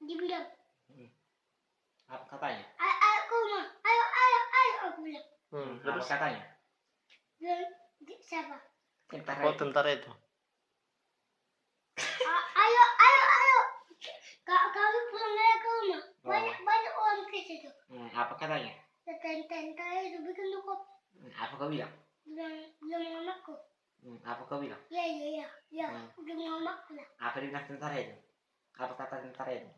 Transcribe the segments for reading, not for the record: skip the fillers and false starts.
dibilang. Apa katanya? Aku mah, ayo aku bilang. Apa katanya? Bilang siapa? Tentara Oh, itu. tentara itu. Ayo. Kami pulang aja ke rumah. Banyak orang ke situ. Apa katanya? Tentara itu bikin dukop. Apa kau bilang? Bilang mamaku. Apa kau bilang? Iya. Bilang mamaku lah. Apa dibilang tentara itu? Apa kata tentara itu?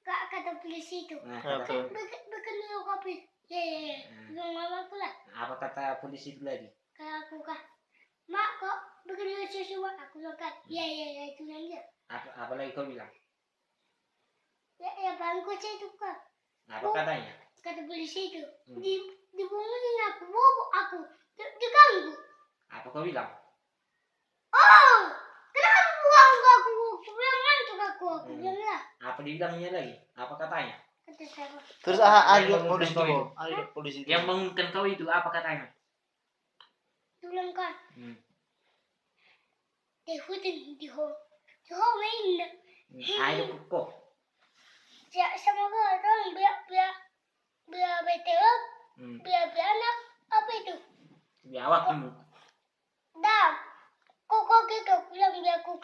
Kata polisi itu. Kata, Bikin dukop itu. Iya. Bilang mamaku lah. apa kata polisi itu lagi? Kayak aku kah. Mak kok bikin sesuatu aku bilang kan. Iya itu bilang dia. Apa lagi kau bilang? Ya bangku saya itu kak. Apa katanya? Kata polisi itu. Dibungkusin aku, bobo aku. Diganggu. Apa kau bilang? Oh, kenapa buang aku? Aku bilang ngantuk aku bilang lah. Apa dibilangnya lagi? Apa katanya? Kata siapa? Terus ada polisi itu. Yang bangunkan kau itu apa katanya? Dia bilang kan. Di ho main. Ayo kok. Sama orang biar BTO, biar anak apa itu? Biawak kamu. Dah, kok gitu bilang biar aku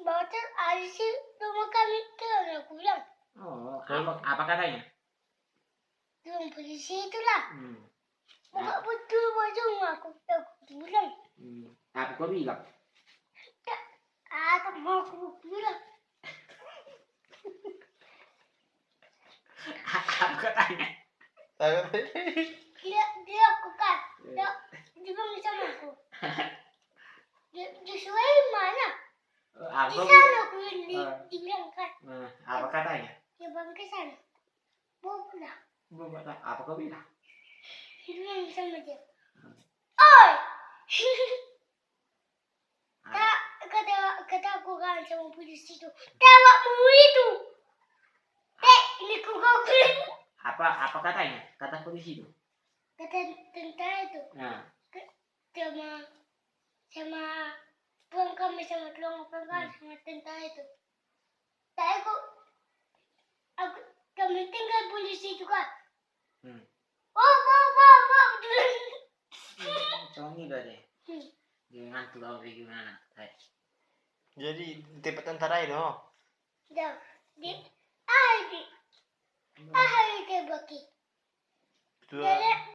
bawa ada sih rumah kami tuh aku bilang. Oh, apa katanya? Bilang polisi itulah. Bukan betul baju aku bilang. Apa kau bilang? Tak mau aku bilang. Apa katanya? Dia aku kan. Dia bilang sama aku. Di sungai mana? Di sana aku dibilang kan. Apa katanya? Ya bang ke sana. Bawa lah. Apa kau bilang? Dia bilang sama dia. Oi. Kata aku kan sama polisi itu. Tawakmu itu. Ini kau bilang. Apa katanya? Kata polisi itu. Kata tentara itu. Sama pulang kami sama tulang sama tentara itu. Tapi kami tinggal polisi itu kan. Bawa. Cuma ini deh. Jangan tulang gimana? Jadi tempat tentara itu. Dah. Ahai dia bagi.